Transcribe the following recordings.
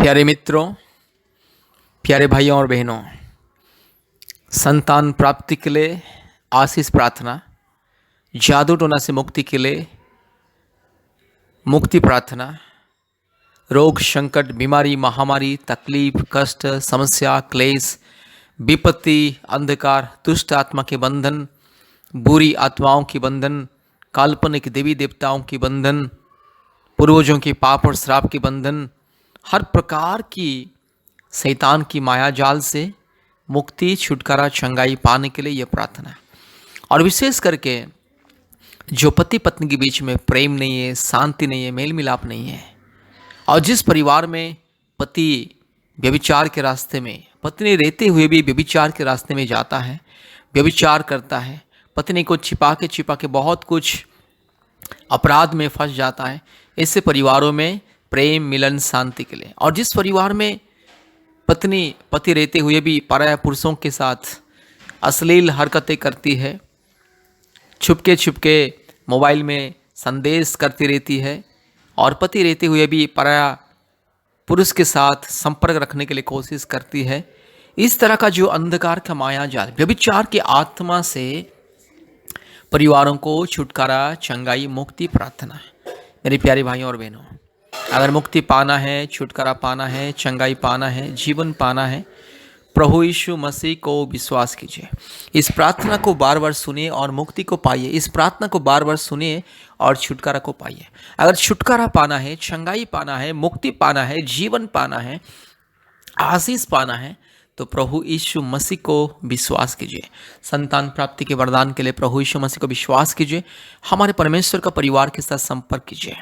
प्यारे मित्रों, प्यारे भाइयों और बहनों, संतान प्राप्ति के लिए आशीष प्रार्थना, जादू टोना से मुक्ति के लिए मुक्ति प्रार्थना, रोग संकट, बीमारी, महामारी, तकलीफ, कष्ट, समस्या, क्लेश, विपत्ति, अंधकार, दुष्ट आत्मा के बंधन, बुरी आत्माओं के बंधन, काल्पनिक देवी देवताओं के बंधन, पूर्वजों के पाप और श्राप के बंधन, हर प्रकार की शैतान की माया जाल से मुक्ति, छुटकारा, चंगाई पाने के लिए यह प्रार्थना है। और विशेष करके जो पति पत्नी के बीच में प्रेम नहीं है, शांति नहीं है, मेल मिलाप नहीं है, और जिस परिवार में पति व्यभिचार के रास्ते में, पत्नी रहते हुए भी व्यभिचार के रास्ते में जाता है, व्यभिचार करता है, पत्नी को छिपा के बहुत कुछ अपराध में फंस जाता है, ऐसे परिवारों में प्रेम, मिलन, शांति के लिए। और जिस परिवार में पत्नी पति रहते हुए भी पराया पुरुषों के साथ अश्लील हरकतें करती है, छुपके मोबाइल में संदेश करती रहती है, और पति रहते हुए भी पराया पुरुष के साथ संपर्क रखने के लिए कोशिश करती है, इस तरह का जो अंधकार का माया जाल, व्यभिचार की आत्मा से परिवारों को छुटकारा, चंगाई, मुक्ति प्रार्थना है। मेरे प्यारे भाइयों और बहनों, अगर मुक्ति पाना है, छुटकारा पाना है, चंगाई पाना है, जीवन पाना है, प्रभु यीशु मसीह को विश्वास कीजिए। इस प्रार्थना को बार बार सुनिए और मुक्ति को पाइए। इस प्रार्थना को बार बार सुनिए और छुटकारा को पाइए। अगर छुटकारा पाना है, चंगाई पाना है, मुक्ति पाना है, जीवन पाना है, आशीष पाना है, तो प्रभु यीशु मसीह को विश्वास कीजिए। संतान प्राप्ति के वरदान के लिए प्रभु यीशु मसीह को विश्वास कीजिए। हमारे परमेश्वर का परिवार के साथ संपर्क कीजिए।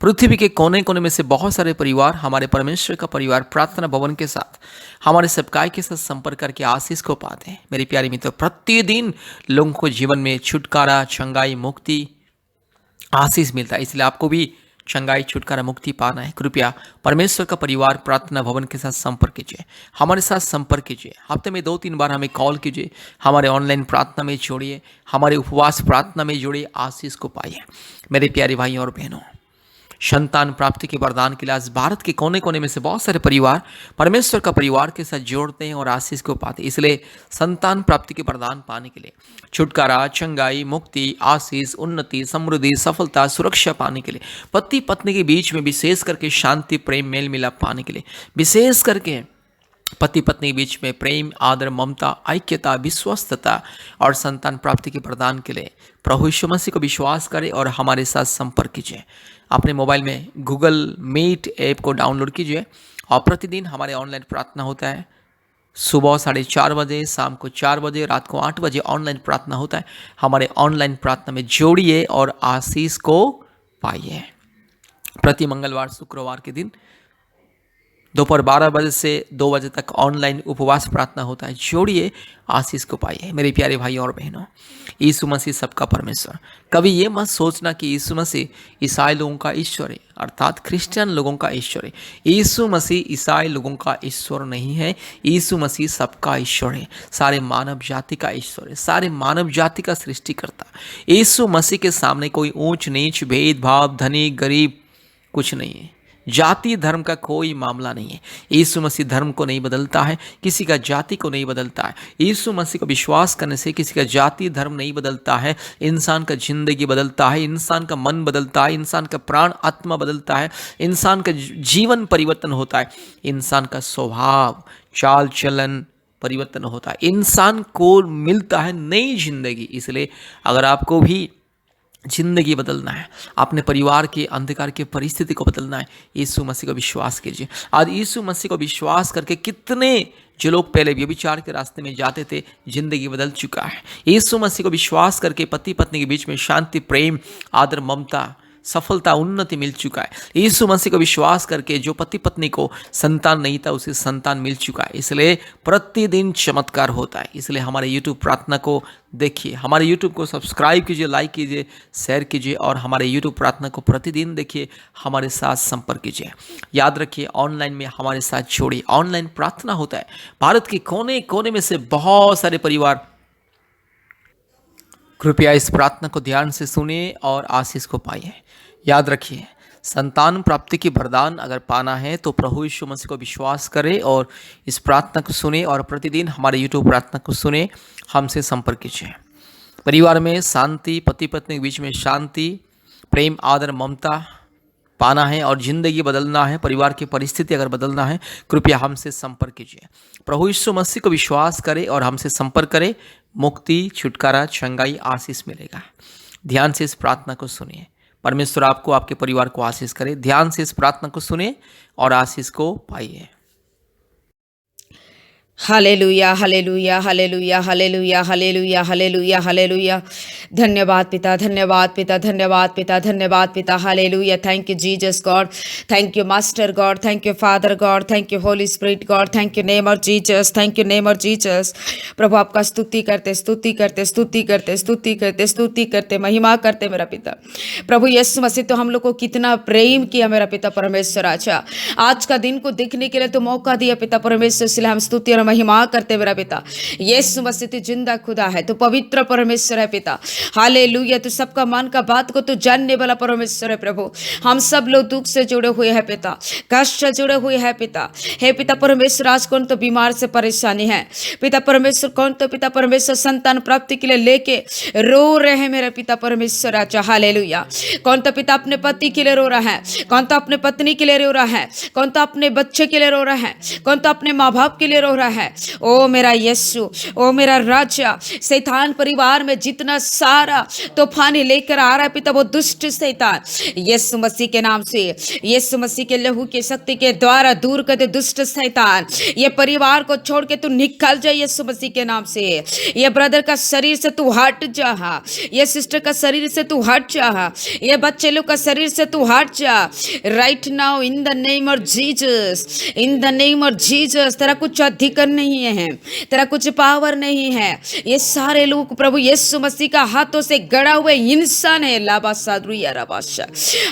पृथ्वी के कोने कोने में से बहुत सारे परिवार हमारे परमेश्वर का परिवार प्रार्थना भवन के साथ, हमारे सेवकाई के साथ संपर्क करके आशीष को पाते हैं। मेरे प्यारे मित्रों, प्रतिदिन लोगों को जीवन में छुटकारा, चंगाई, मुक्ति, आशीष मिलता है। इसलिए आपको भी चंगाई, छुटकारा, मुक्ति पाना है, कृपया परमेश्वर का परिवार प्रार्थना भवन के साथ संपर्क कीजिए। हमारे साथ संपर्क कीजिए। हफ्ते में 2-3 बार हमें कॉल कीजिए। हमारे ऑनलाइन प्रार्थना में जोड़िए, हमारे उपवास प्रार्थना में जोड़िए, आशीष को पाइए। मेरे प्यारे भाइयों और बहनों, संतान प्राप्ति के वरदान के लिए आज भारत के कोने कोने में से बहुत सारे परिवार परमेश्वर का परिवार के साथ जोड़ते हैं और आशीष को पाते हैं। इसलिए संतान प्राप्ति के वरदान पाने के लिए, छुटकारा, चंगाई, मुक्ति, आशीष, उन्नति, समृद्धि, सफलता, सुरक्षा पाने के लिए, पति पत्नी के बीच में विशेष करके शांति, प्रेम, मेल मिलाप पाने के लिए, विशेष करके पति पत्नी के बीच में प्रेम, आदर, ममता, ऐक्यता, विश्वस्तता और संतान प्राप्ति के वरदान के लिए प्रभु यीशु मसीह को विश्वास करें और हमारे साथ संपर्क कीजिए। अपने मोबाइल में गूगल मीट ऐप को डाउनलोड कीजिए और प्रतिदिन हमारे ऑनलाइन प्रार्थना होता है। सुबह 4:30 बजे, शाम को 4 बजे, रात को 8 बजे ऑनलाइन प्रार्थना होता है। हमारे ऑनलाइन प्रार्थना में जोड़िए और आशीष को पाइए। प्रति मंगलवार, शुक्रवार के दिन दोपहर 12 बजे से 2 बजे तक ऑनलाइन उपवास प्रार्थना होता है। जोड़िए, आशीष को पाइए। मेरे प्यारे भाइयों और बहनों, यीशु मसीह सबका परमेश्वर। कभी ये मत सोचना कि यीशु मसीह ईसाई लोगों का ईश्वर है, अर्थात क्रिश्चियन लोगों का ईश्वर है। यीशु मसीह ईसाई लोगों का ईश्वर नहीं है। यीशु मसीह सबका ईश्वर है, सारे मानव जाति का ईश्वर है, सारे मानव जाति का सृष्टिकर्ता। यीशु मसीह के सामने कोई ऊंच नीच, भेदभाव, धनी गरीब कुछ नहीं है। जाति धर्म का कोई मामला नहीं है। यीशु मसीह धर्म को नहीं बदलता है, किसी का जाति को नहीं बदलता है। यीशु मसीह को विश्वास करने से किसी का जाति धर्म नहीं बदलता है। इंसान का जिंदगी बदलता है, इंसान का मन बदलता है, इंसान का प्राण आत्मा बदलता है, इंसान का जीवन परिवर्तन होता है, इंसान का स्वभाव, चाल चलन परिवर्तन होता है, इंसान को मिलता है नई जिंदगी। इसलिए अगर आपको भी जिंदगी बदलना है, अपने परिवार के अंधकार की परिस्थिति को बदलना है, यीशु मसीह को विश्वास कीजिए। आज यीशु मसीह को विश्वास करके कितने जो लोग पहले व्यभिचार के रास्ते में जाते थे, जिंदगी बदल चुका है। यीशु मसीह को विश्वास करके पति पत्नी के बीच में शांति, प्रेम, आदर, ममता, सफलता, उन्नति मिल चुका है। यीशु मसीह को विश्वास करके जो पति पत्नी को संतान नहीं था, उसे संतान मिल चुका है। इसलिए प्रतिदिन चमत्कार होता है। इसलिए हमारे यूट्यूब प्रार्थना को देखिए, हमारे यूट्यूब को सब्सक्राइब कीजिए, लाइक कीजिए, शेयर कीजिए और हमारे यूट्यूब प्रार्थना को प्रतिदिन देखिए, हमारे साथ संपर्क कीजिए। याद रखिए, ऑनलाइन में हमारे साथ जोड़िए। ऑनलाइन प्रार्थना होता है। भारत के कोने कोने में से बहुत सारे परिवार कृपया इस प्रार्थना को ध्यान से सुनिए और आशीष को पाइए। याद रखिए, संतान प्राप्ति की वरदान अगर पाना है तो प्रभु यीशु मसीह को विश्वास करें और इस प्रार्थना को सुने और प्रतिदिन हमारे यूट्यूब प्रार्थना को सुने, हमसे संपर्क कीजिए। परिवार में शांति, पति पत्नी के बीच में शांति, प्रेम, आदर, ममता पाना है और ज़िंदगी बदलना है, परिवार की परिस्थिति अगर बदलना है, कृपया हमसे संपर्क कीजिए। प्रभु यीशु मसीह को विश्वास करें और हमसे संपर्क करें। मुक्ति, छुटकारा, चंगाई, आशीष मिलेगा। ध्यान से इस प्रार्थना को सुनिए। परमेश्वर आपको, आपके परिवार को आशीष करे। ध्यान से इस प्रार्थना को सुने और आशीष को पाइए। Hallelujah hallelujah hallelujah hallelujah hallelujah hallelujah hallelujah. धन्यवाद पिता, धन्यवाद पिता, धन्यवाद पिता, धन्यवाद पिता। Hallelujah. Thank you Jesus God, thank you master God, thank you father God, thank you holy spirit God, thank you name of Jesus, thank you name of Jesus. प्रभु आपका स्तुति करते स्तुति करते स्तुति करते स्तुति करते स्तुति करते महिमा करते मेरा पिता। प्रभु यीशु मसीह तो हम लोग को कितना प्रेम किया मेरा पिता परमेश्वर। अच्छा, आज का दिन को देखने के लिए तो मौका दिया पिता परमेश्वर, इसलिए हम स्तुति और महिमा करते मेरा पिता। यीशु मसीह तू जिंदा खुदा है, तू पवित्र परमेश्वर है पिता। हालेलुया। तू सबका मन का बात को तू जानने वाला परमेश्वर है प्रभु। हम सब लोग दुख से जुड़े हुए हैं पिता, कष्ट से जुड़े हुए हैं पिता। हे पिता परमेश्वर, आज कौन तो बीमार से परेशानी है पिता परमेश्वर, कौन तो पिता परमेश्वर संतान प्राप्ति के लिए लेके रो रहे हैं मेरा पिता परमेश्वर। अच्छा हालेलुया। कौन तो पिता अपने पति के लिए रो रहा है, कौन तो अपने पत्नी के लिए रो रहा है, कौन तो अपने बच्चे के लिए रो रहा है, कौन तो अपने माँ बाप के लिए रो रहा है। ओ मेरा यीशु, ओ मेरा राजा, शैतान परिवार में जितना सारा तूफानी लेकर आ रहा है पिता, वो दुष्ट शैतान यीशु मसीह के नाम से, यीशु मसीह के लहू की शक्ति के द्वारा दूर कर दे। दुष्ट शैतान ये परिवार को छोड़ के तू निकल जा यीशु मसीह के नाम से। ये ब्रदर का शरीर से तू हट जा, ये सिस्टर का शरीर से तू हट जा, ये बच्चे लोग का शरीर से तू हट जा right now in the name of Jesus, in the name of Jesus. तेरा कुछ अधिकार नहीं है, तेरा कुछ पावर नहीं है। ये सारे लोग प्रभु यीशु मसीह का हाथों से गड़ा हुए इंसान है। लाबा सादरुया राबाशा।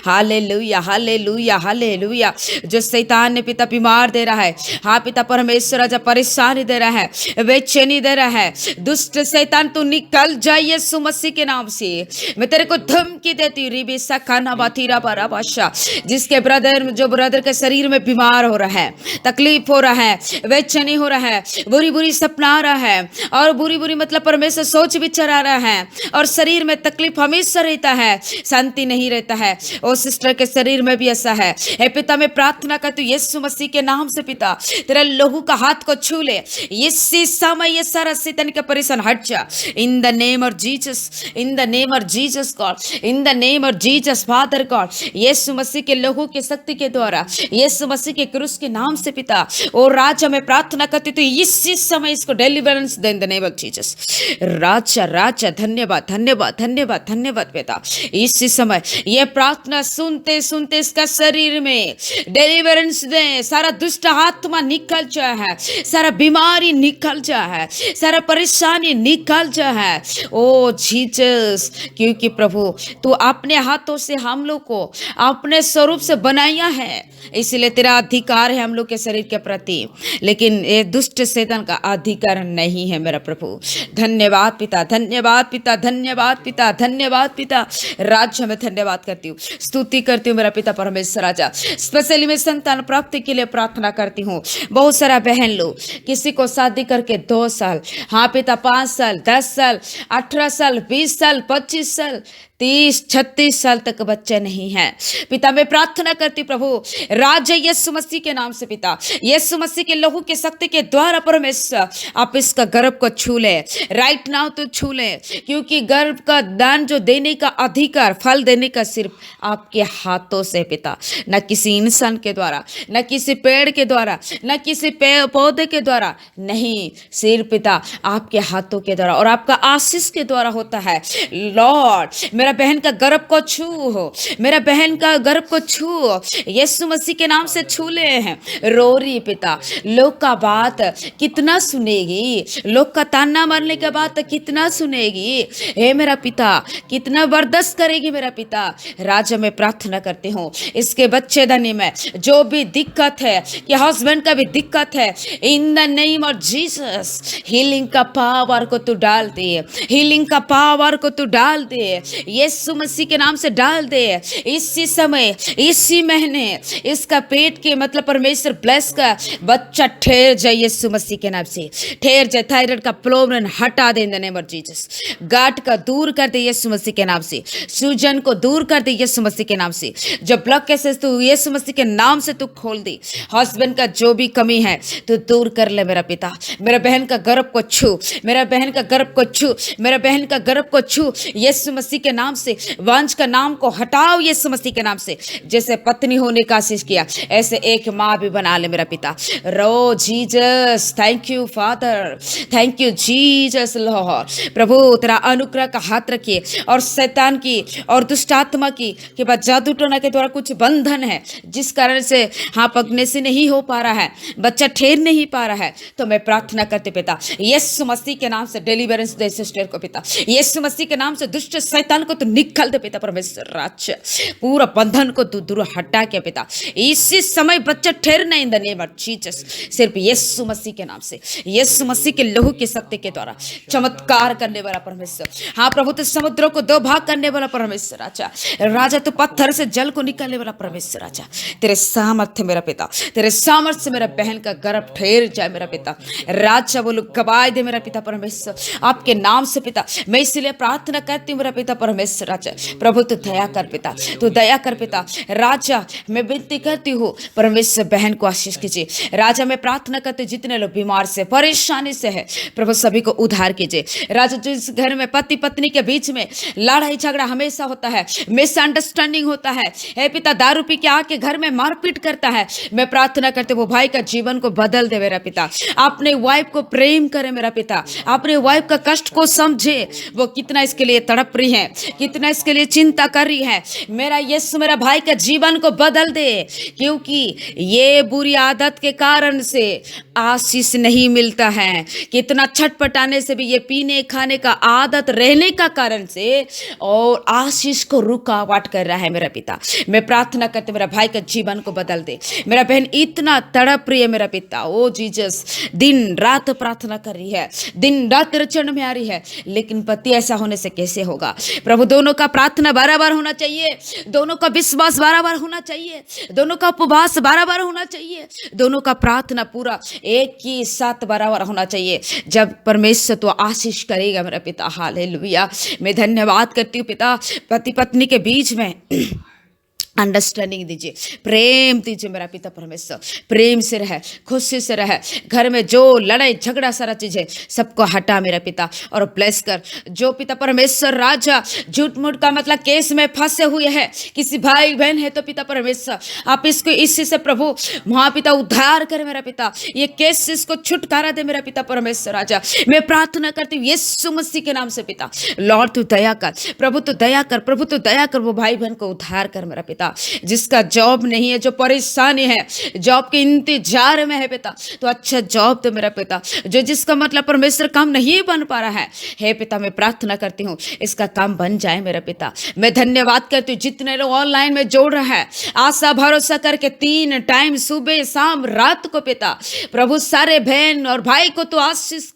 Hallelujah hallelujah hallelujah. जो शैतान ने पिता बीमार दे रहा है, हाँ पिता परमेश्वर जब परेशानी दे रहा है, बेचैनी दे रहा है, दुष्ट शैतान तू निकल जाए यीशु मसीह के नाम से। मैं तेरे को धमकी देती हूँ। रिबिसा खाना बातीरा बाराबाशा। जिसके ब्रदर, जो ब्रदर के शरीर में बीमार हो रहा है, तकलीफ हो रहा है, बेचैनी हो रहा है, बुरी बुरी सपना आ रहा है और बुरी बुरी मतलब परमेश्वर सोच विचार आ रहा है और शरीर में तकलीफ हमेशा रहता है, शांति नहीं रहता है। ओ सिस्टर के शरीर में भी ऐसा है। हे पिता मैं प्रार्थना करती हूँ यीशु मसीह के नाम से पिता, तेरा लहू का हाथ को छू ले इसी समय। ये सारा शैतान का परेशान हट जा in the name of Jesus, in the name of Jesus God, in the name of Jesus father God. यीशु मसीह के लहू की शक्ति के द्वारा, यीशु मसीह के क्रूस के नाम से पिता, ओ राजा मैं प्रार्थना करती तो इसी समय इसको डिलीवरेंस दे in the name of Jesus. राजा राजा धन्यवाद धन्यवाद धन्यवाद धन्यवाद पिता। इसी समय ये प्रार्थना सुनते सुनते इसका शरीर में डिलीवरेंस दे। सारा दुष्ट आत्मा निकल जा है, सारा बीमारी निकल जा है, सारा परेशानी निकल जा है। ओ जीसस, क्योंकि प्रभु तू अपने हाथों से हम लोग को अपने स्वरूप से बनाया है, इसलिए तेरा अधिकार है हम लोग के शरीर के प्रति, लेकिन ये दुष्ट शैतान का अधिकार नहीं है मेरा प्रभु। धन्यवाद पिता, धन्यवाद पिता, धन्यवाद पिता, धन्यवाद पिता। राज्य में धन्यवाद करती हूँ, स्तुति करती हूँ मेरा पिता परमेश्वर राजा। स्पेशली मैं संतान प्राप्ति के लिए प्रार्थना करती हूँ। बहुत सारा बहन लोग, किसी को शादी करके 2 साल, हाँ पिता 5 साल, 10 साल, 18 साल, 20 साल, 25 साल, 30-36 साल तक बच्चे नहीं हैं पिता। मैं प्रार्थना करती प्रभु राजा यीशु मसीह के नाम से पिता, यीशु मसीह के लहू के शक्ति के द्वारा परमेश्वर आप इसका गर्भ को छू ले राइट नाउ, तो छू ले, क्योंकि गर्भ का दान जो देने का अधिकार, फल देने का सिर्फ आपके हाथों से पिता, न किसी इंसान के द्वारा, न किसी पेड़ के द्वारा, न किसी पौधे के द्वारा, नहीं, सिर्फ पिता आपके हाथों के द्वारा और आपका आशीष के द्वारा होता है। लॉर्ड मेरा बहन का गर्भ को छू हो, मेरा बहन का गर्भ को छू, यीशु मसीह के नाम से छू ले हैं। रो रही पिता, लोग का बात कितना सुनेगी, लोग का ताना मारने के बाद कितना सुनेगी, हे मेरा पिता कितना बर्दाश्त करेगी मेरा पिता। राजा मैं प्रार्थना करती हूँ इसके बच्चेदानी में जो भी दिक्कत है, कि हस्बैंड का भी दिक्कत है, इन the name of Jesus healing का पावर को तू डाल दे, हीलिंग का पावर को तू डाल दे यीशु मसीह के नाम से डाल दे। इसी समय, इसी महीने इसका पेट के मतलब परमेश्वर ब्लेस का बच्चा ठहर जाए यीशु मसीह के नाम से, ठहर जाए। थायराइड का प्रॉब्लम हटा दे in the name of Jesus. गांठ का दूर कर दे यीशु मसीह के नाम से, सूजन को दूर कर दे यीशु मसीह के नाम से। जो ब्लड केसेस तू यीशु मसीह के नाम से तू खोल दे। हस्बैंड का जो भी कमी है तू दूर कर ले मेरा पिता। मेरा बहन का गर्भ को छू, मेरा बहन का गर्भ को छू, मेरा बहन का गर्भ को छू यीशु मसीह के नाम से। वंश का नाम को हटाओ यीशु मसीह के नाम से। जैसे पत्नी होने का आशीष किया ऐसे एक माँ भी बना ले मेरा पिता। रो Jesus, thank you father, thank you Jesus lord. प्रभु तेरा अनुग्रह का हाथ रखिए और शैतान की और दुष्ट आत्मा की के बाद जादू टोना के द्वारा कुछ बंधन है जिस कारण से हाँ पकने से नहीं हो पा रहा है, बच्चा ठहर नहीं पा रहा है, तो मैं प्रार्थना करते पिता यीशु मसीह के नाम से डिलीवरेंस दे सिस्टर को पिता। यीशु मसीह के नाम से दुष्ट शैतान को तू निकाल दे पिता। परमेश्वर राज्य पूरा बंधन को तू दूर हटा के पिता इसी समय बच्चा ठहरना इन द नेम ऑफ जीसस। सिर्फ यीशु मसीह के नाम से, यीशु मसीह के लहू की शक्ति के द्वारा चमत्कार करने वाला परमेश्वर। हाँ प्रभु तो समुद्रों को दो भाग करने वाला परमेश्वर राजा। राजा तो पत्थर से जल को निकालने वाला परमेश्वर राजा। तेरे सामर्थ्य मेरा पिता, तेरे सामर्थ्य से मेरा बहन का गर्भ ठहर जाए मेरा पिता। राजा बोलो गवाही दे मेरा पिता परमेश्वर आपके नाम से पिता। मैं इसलिए प्रार्थना करती हूँ मेरा पिता परमेश्वर राजा। प्रभु तू दया कर पिता, तू दया कर पिता। राजा मैं विनती करती हूँ परमेश्वर बहन को आशीष कीजिए। राजा मैं प्रार्थना करती हूँ जितने लोग बीमार से परेशानी से है प्रभु सभी को उद्धार कीजिए। राजा जिस घर में पति पत्नी के बीच में लड़ाई झगड़ा हमेशा होता है, मिसअंडरस्टैंडिंग होता है, हे पिता दारू पी के आके घर में मारपीट करता है, मैं प्रार्थना करते वो भाई का जीवन को बदल दे मेरा पिता। अपने वाइफ को प्रेम करे मेरा पिता, अपने वाइफ का कष्ट को समझे, वो कितना इसके लिए तड़प रही है, कितना इसके लिए चिंता कर रही है। मेरा यीशु मेरा भाई का जीवन को बदल दे, क्योंकि ये बुरी आदत के कारण से आशीष नहीं मिलता है। कितना छटपटाने से भी ये पीने खाने का आदत रहने का कारण से और आशीष को रुकावट कर रहा है मेरा पिता। मैं प्रार्थना करते मेरा भाई का जीवन को बदल दे। मेरा बहन इतना तड़प रही है मेरा पिता, ओ जीसस दिन रात प्रार्थना कर रही है, दिन रात चरण में आ रही है, लेकिन पति ऐसा होने से कैसे होगा प्रभु। दोनों का प्रार्थना बार होना चाहिए, दोनों का विश्वास बार होना चाहिए, दोनों का उपवास बार होना चाहिए, दोनों का प्रार्थना पूरा एक ही साथ बार होना चाहिए। जब परमेश्वर तो आशीष करेगा मेरा पिता। हालेलुया। मैं धन्यवाद करती हूँ पिता पति पत्नी के बीच में अंडरस्टैंडिंग दीजिए, प्रेम दीजिए मेरा पिता परमेश्वर। प्रेम से रहे, खुशी से रहे, घर में जो लड़ाई झगड़ा सारा चीज है सबको हटा मेरा पिता और ब्लेस कर। जो पिता परमेश्वर राजा झूठ मूठ का मतलब केस में फंसे हुए हैं, किसी भाई बहन है तो पिता परमेश्वर आप इसको इसी से प्रभु वहाँ पिता उद्धार कर मेरा पिता। ये केस इसको छुटकारा दे मेरा पिता परमेश्वर राजा। मैं प्रार्थना करती हूँ यीशु मसीह के नाम से पिता। लॉर्ड तू दया कर, प्रभु तू दया कर, प्रभु तू दया कर। वो भाई बहन को उद्धार कर मेरा पिता। जिसका जॉब नहीं है, जो परेशानी है, जॉब के इंतजार में है पिता, तो अच्छा जॉब तो मेरा पिता। जो जिसका मतलब परमेश्वर काम नहीं बन पा रहा है, हे पिता मैं प्रार्थना करती हूँ इसका काम बन जाए मेरा पिता। मैं धन्यवाद करती हूँ जितने लोग ऑनलाइन में जोड़ रहा है, आशा भरोसा करके 3 टाइम सुबह शाम रात को पिता प्रभु सारे बहन और भाई को तो आशीष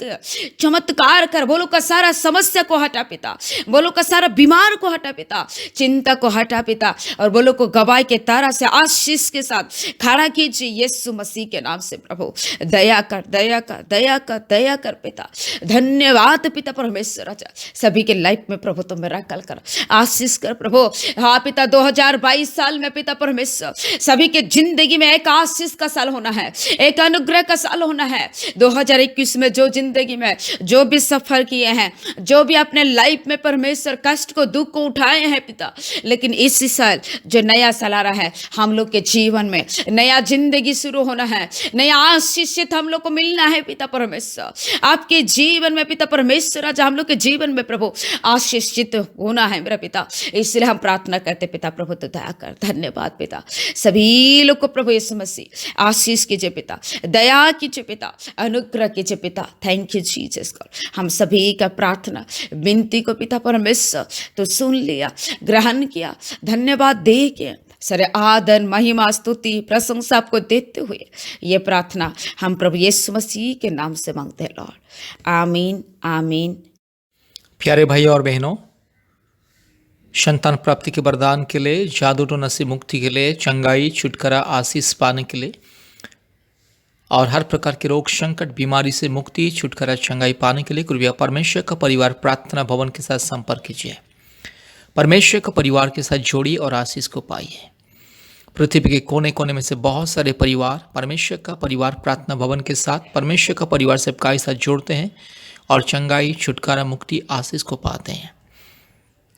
चमत्कार कर। बोलो का सारा समस्या को हटा पिता, बोलो का सारा बीमार को हटा पिता, चिंता को हटा पिता, और बोलो को गवाही के तारा से आशीष के साथ खड़ा कीजिए यीशु मसीह के नाम से। प्रभु दया कर, दया कर, दया कर, दया कर पिता। धन्यवाद पिता परमेश्वर राजा। सभी के लाइफ में प्रभु तो मिराकल कर, आशीष कर प्रभु। हाँ पिता 2022 साल में पिता परमेश्वर सभी के जिंदगी में एक आशीष का साल होना है, एक अनुग्रह का साल होना है। 2021 में जो जिंदगी में जो भी सफर किए हैं, जो भी अपने लाइफ में परमेश्वर कष्ट को दुख को उठाए हैं पिता, लेकिन इसी साल जो नया साल आ रहा है हम लोग के जीवन में नया जिंदगी शुरू होना है, नया आशीषित हम लोग को मिलना है पिता परमेश्वर। आपके जीवन में पिता परमेश्वर आज हम लोग के जीवन में प्रभु आशीषित होना है मेरा पिता। इसलिए हम प्रार्थना करते पिता प्रभु तो दया कर। धन्यवाद पिता। सभी लोग को प्रभु यीशु मसीह आशीष कीजिए पिता, दया कीजिए पिता, अनुग्रह कीजिए पिता। Thank you Jesus God. हम सभी का प्रार्थना विनती को पिता परमेश्वर तो सुन लिया, ग्रहण किया, धन्यवाद दे के सारे आदर महिमा स्तुति प्रशंसा आपको देते हुए ये प्रार्थना हम प्रभु यीशु मसीह के नाम से मांगते हैं लॉर्ड। आमीन आमीन। प्यारे भाई और बहनों, संतान प्राप्ति के वरदान के लिए, जादू टोना से मुक्ति के लिए, चंगाई, छुटकारा, आशीष पाने के लिए और हर प्रकार के रोग संकट बीमारी से मुक्ति, छुटकारा, चंगाई पाने के लिए कृपया परमेश्वर का परिवार प्रार्थना भवन के साथ संपर्क कीजिए। परमेश्वर का परिवार के साथ जोड़िए और आशीष को पाइए। पृथ्वी के कोने कोने में से बहुत सारे परिवार परमेश्वर का परिवार प्रार्थना भवन के साथ परमेश्वर का परिवार सबका साथ जोड़ते हैं और चंगाई, छुटकारा, मुक्ति, आशीष को पाते हैं।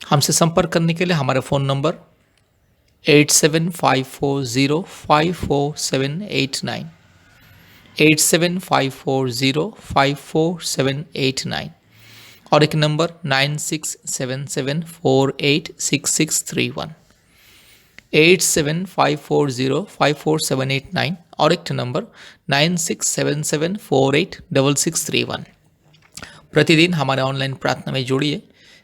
हमसे संपर्क करने के लिए हमारा फ़ोन नंबर 8754054789 8754054789 और एक नंबर 9677486631 8754054789 और एक नंबर 9677486631। प्रतिदिन हमारे ऑनलाइन प्रार्थना में जुड़िए।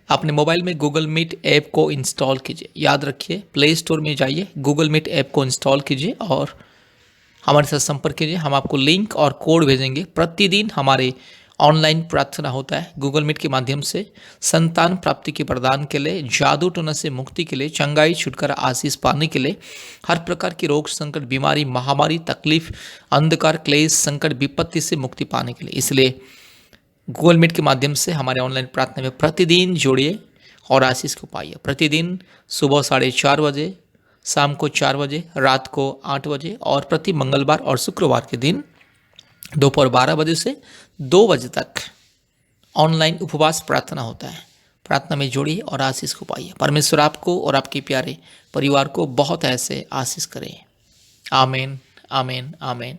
अपने मोबाइल में गूगल मीट ऐप को इंस्टॉल कीजिए। याद रखिए, प्ले स्टोर में जाइए, गूगल मीट ऐप को इंस्टॉल कीजिए और हमारे साथ संपर्क कीजिए। हम आपको लिंक और कोड भेजेंगे। प्रतिदिन हमारे ऑनलाइन प्रार्थना होता है गूगल मीट के माध्यम से। संतान प्राप्ति के प्रदान के लिए, जादू टोना से मुक्ति के लिए, चंगाई, छुटकारा, आशीष पाने के लिए, हर प्रकार की रोग संकट, बीमारी, महामारी, तकलीफ, अंधकार, क्लेश, संकट, विपत्ति से मुक्ति पाने के लिए। इसलिए गूगल मीट के माध्यम से हमारे ऑनलाइन प्रार्थना में प्रतिदिन जोड़िए और आशीष को पाइए। प्रतिदिन सुबह 4:30 बजे, शाम को 4 बजे, रात को 8 बजे और प्रति मंगलवार और शुक्रवार के दिन दोपहर 12 बजे से 2 बजे तक ऑनलाइन उपवास प्रार्थना होता है। प्रार्थना में जोड़िए और आशीष को पाइए। परमेश्वर आपको और आपके प्यारे परिवार को बहुत ऐसे आशीष करें। आमीन, आमीन, आमीन।